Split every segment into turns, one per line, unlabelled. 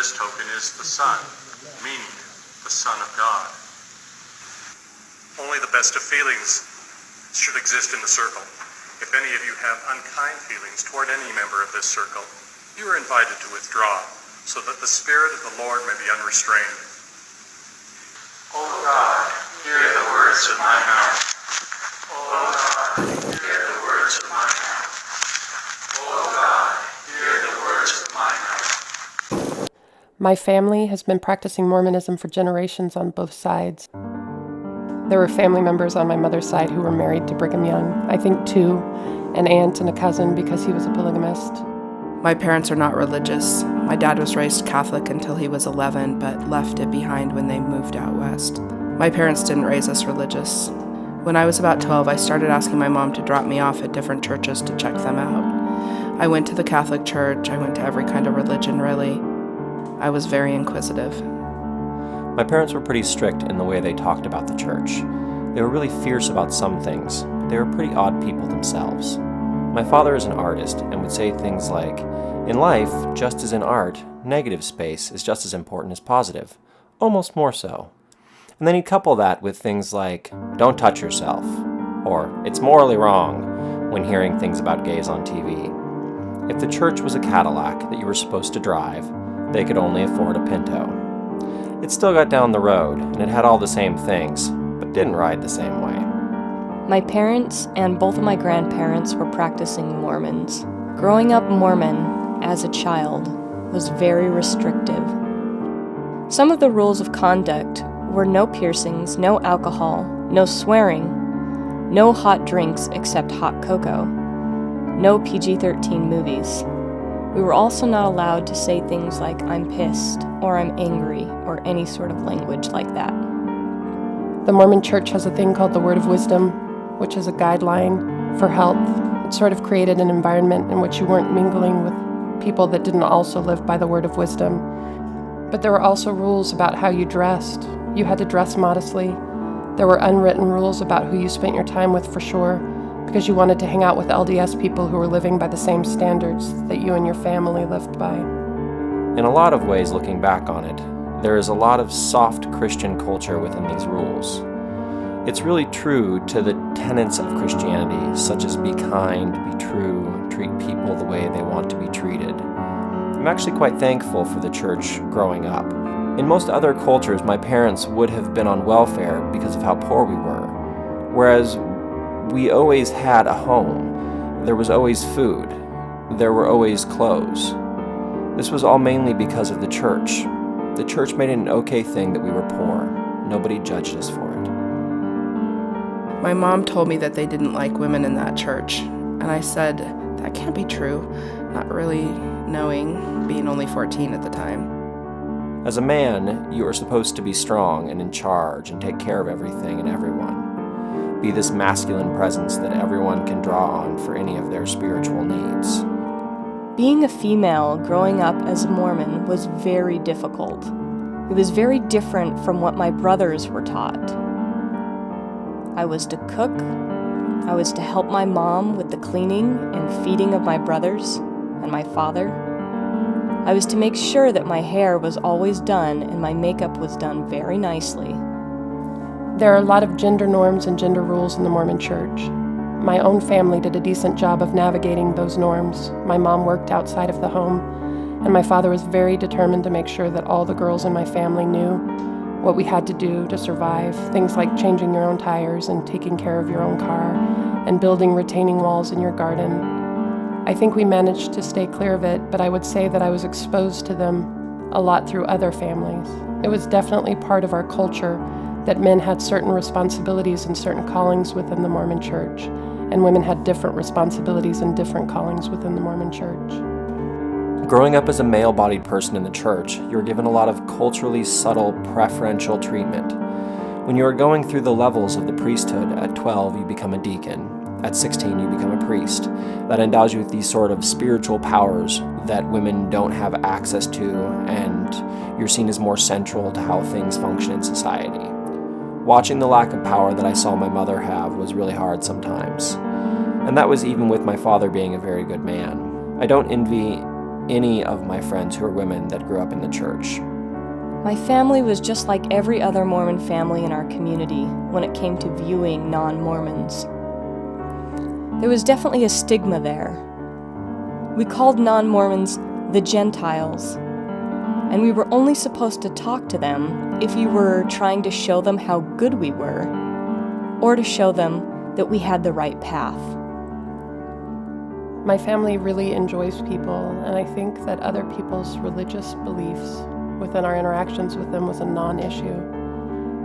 this token is the Son, meaning the Son of God. Only the best of feelings should exist in the circle. If any of you have unkind feelings toward any member of this circle, you are invited to withdraw, so that the Spirit of the Lord may be unrestrained. O God, hear the words of my mouth. O God, hear the words of my mouth. O God, hear the words of my mouth.
My family has been practicing Mormonism for generations on both sides. There were family members on my mother's side who were married to Brigham Young. I think 2, an aunt and a cousin because he was a polygamist.
My parents are not religious. My dad was raised Catholic until he was 11, but left it behind when they moved out west. My parents didn't raise us religious. When I was about 12, I started asking my mom to drop me off at different churches to check them out. I went to the Catholic Church. I went to every kind of religion, really. I was very inquisitive.
My parents were pretty strict in the way they talked about the church. They were really fierce about some things. They were pretty odd people themselves. My father is an artist and would say things like, "In life, just as in art, negative space is just as important as positive, almost more so." And then he'd couple that with things like, "Don't touch yourself," or "It's morally wrong," when hearing things about gays on TV. If the church was a Cadillac that you were supposed to drive, they could only afford a Pinto. It still got down the road, and it had all the same things, but didn't ride the same way.
My parents and both of my grandparents were practicing Mormons. Growing up Mormon as a child was very restrictive. Some of the rules of conduct were no piercings, no alcohol, no swearing, no hot drinks except hot cocoa, no PG-13 movies. We were also not allowed to say things like "I'm pissed" or "I'm angry" or any sort of language like that.
The Mormon Church has a thing called the Word of Wisdom, which is a guideline for health. It sort of created an environment in which you weren't mingling with people that didn't also live by the Word of Wisdom. But there were also rules about how you dressed. You had to dress modestly. There were unwritten rules about who you spent your time with for sure, because you wanted to hang out with LDS people who were living by the same standards that you and your family lived by.
In a lot of ways, looking back on it, there is a lot of soft Christian culture within these rules. It's really true to the tenets of Christianity, such as be kind, be true, treat people the way they want to be treated. I'm actually quite thankful for the church growing up. In most other cultures, my parents would have been on welfare because of how poor we were, whereas we always had a home. There was always food. There were always clothes. This was all mainly because of the church. The church made it an okay thing that we were poor. Nobody judged us for it.
My mom told me that they didn't like women in that church, and I said, that can't be true, not really knowing, being only 14 at the time.
As a man, you are supposed to be strong and in charge and take care of everything and everyone. Be this masculine presence that everyone can draw on for any of their spiritual needs.
Being a female growing up as a Mormon was very difficult. It was very different from what my brothers were taught. I was to cook, I was to help my mom with the cleaning and feeding of my brothers and my father. I was to make sure that my hair was always done and my makeup was done very nicely.
There are a lot of gender norms and gender rules in the Mormon Church. My own family did a decent job of navigating those norms. My mom worked outside of the home, and my father was very determined to make sure that all the girls in my family knew what we had to do to survive. Things like changing your own tires and taking care of your own car and building retaining walls in your garden. I think we managed to stay clear of it, but I would say that I was exposed to them a lot through other families. It was definitely part of our culture that men had certain responsibilities and certain callings within the Mormon Church, and women had different responsibilities and different callings within the Mormon Church.
Growing up as a male-bodied person in the church, you were given a lot of culturally subtle preferential treatment. When you are going through the levels of the priesthood, at 12 you become a deacon, at 16 you become a priest. That endows you with these sort of spiritual powers that women don't have access to, and you're seen as more central to how things function in society. Watching the lack of power that I saw my mother have was really hard sometimes. And that was even with my father being a very good man. I don't envy any of my friends who are women that grew up in the church.
My family was just like every other Mormon family in our community when it came to viewing non-Mormons. There was definitely a stigma there. We called non-Mormons the Gentiles, and we were only supposed to talk to them if we were trying to show them how good we were, or to show them that we had the right path.
My family really enjoys people, and I think that other people's religious beliefs within our interactions with them was a non-issue.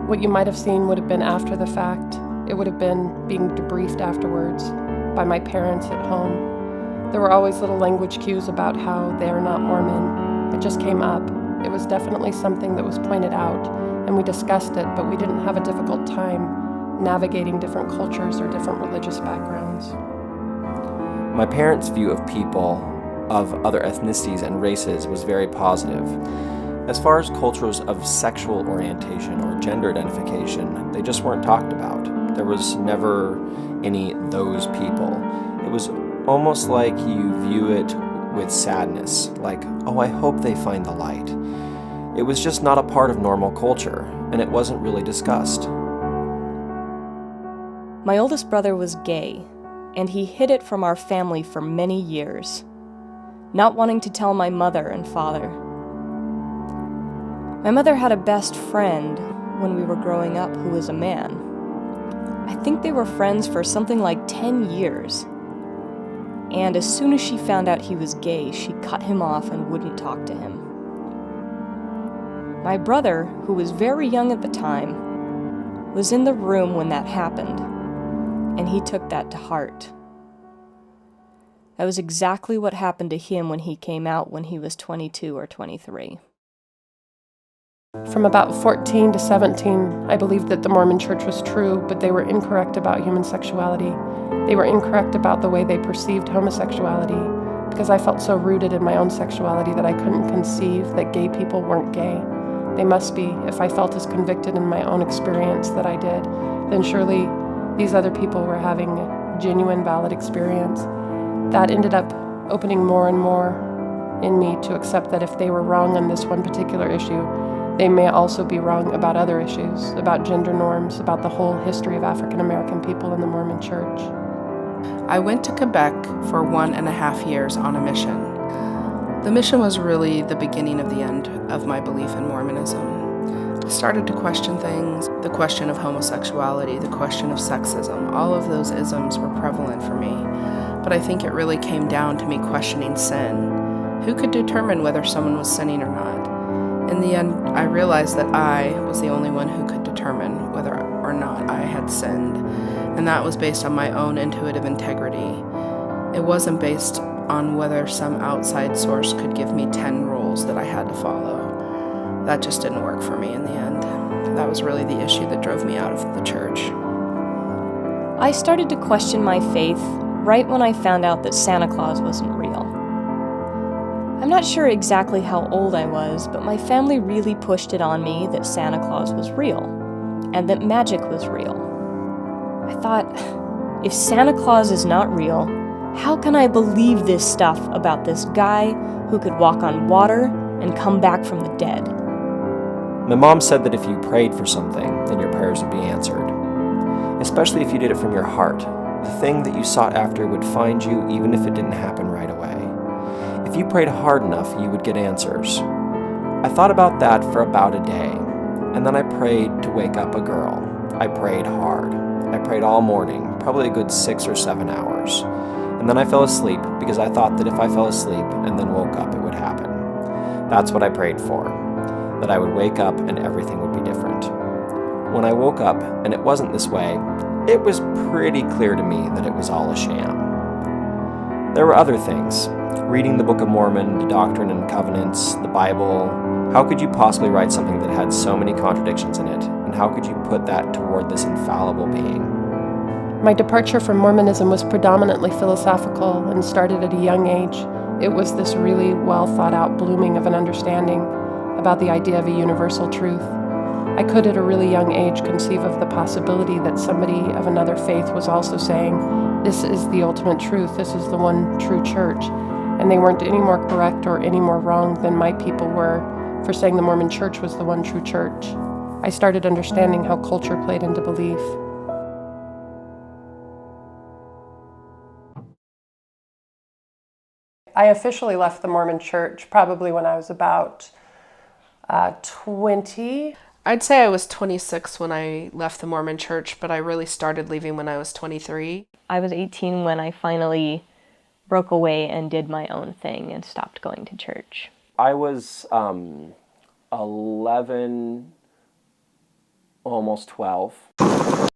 What you might have seen would have been after the fact. It would have been being debriefed afterwards by my parents at home. There were always little language cues about how they are not Mormon. It just came up. It was definitely something that was pointed out, and we discussed it, but we didn't have a difficult time navigating different cultures or different religious backgrounds.
My parents' view of people of other ethnicities and races was very positive. As far as cultures of sexual orientation or gender identification, they just weren't talked about. There was never any those people. It was almost like you view it with sadness, like, oh, I hope they find the light. It was just not a part of normal culture, and it wasn't really discussed.
My oldest brother was gay, and he hid it from our family for many years, not wanting to tell my mother and father. My mother had a best friend when we were growing up who was a man. I think they were friends for something like 10 years. And as soon as she found out he was gay, she cut him off and wouldn't talk to him. My brother, who was very young at the time, was in the room when that happened, and he took that to heart. That was exactly what happened to him when he came out when he was 22 or 23.
From about 14 to 17, I believed that the Mormon Church was true, but they were incorrect about human sexuality. They were incorrect about the way they perceived homosexuality, because I felt so rooted in my own sexuality that I couldn't conceive that gay people weren't gay. They must be. If I felt as convicted in my own experience that I did, then surely these other people were having a genuine, valid experience. That ended up opening more and more in me to accept that if they were wrong on this one particular issue, they may also be wrong about other issues, about gender norms, about the whole history of African American people in the Mormon Church.
I went to Quebec for 1.5 years on a mission. The mission was really the beginning of the end of my belief in Mormonism. I started to question things, the question of homosexuality, the question of sexism. All of those isms were prevalent for me, but I think it really came down to me questioning sin. Who could determine whether someone was sinning or not? In the end, I realized that I was the only one who could determine whether or not I had sinned, and that was based on my own intuitive integrity. It wasn't based on whether some outside source could give me 10 rules that I had to follow. That just didn't work for me in the end. That was really the issue that drove me out of the church.
I started to question my faith right when I found out that Santa Claus wasn't real. I'm not sure exactly how old I was, but my family really pushed it on me that Santa Claus was real, and that magic was real. I thought, if Santa Claus is not real, how can I believe this stuff about this guy who could walk on water and come back from the dead?
My mom said that if you prayed for something, then your prayers would be answered. Especially if you did it from your heart. The thing that you sought after would find you even if it didn't happen right away. If you prayed hard enough, you would get answers. I thought about that for about a day, and then I prayed to wake up a girl. I prayed hard. I prayed all morning, probably a good 6 or 7 hours. And then I fell asleep because I thought that if I fell asleep and then woke up, it would happen. That's what I prayed for, that I would wake up and everything would be different. When I woke up and it wasn't this way, it was pretty clear to me that it was all a sham. There were other things. Reading the Book of Mormon, the Doctrine and Covenants, the Bible. How could you possibly write something that had so many contradictions in it? And how could you put that toward this infallible being?
My departure from Mormonism was predominantly philosophical and started at a young age. It was this really well thought out blooming of an understanding about the idea of a universal truth. I could at a really young age conceive of the possibility that somebody of another faith was also saying, this is the ultimate truth, this is the one true church. and they weren't any more correct or any more wrong than my people were for saying the Mormon Church was the one true church. I started understanding how culture played into belief. I officially left the Mormon Church probably when I was about 20.
I'd say I was 26 when I left the Mormon Church, but I really started leaving when I was 23.
I was 18 when I finally broke away and did my own thing and stopped going to church.
I was 11, almost 12.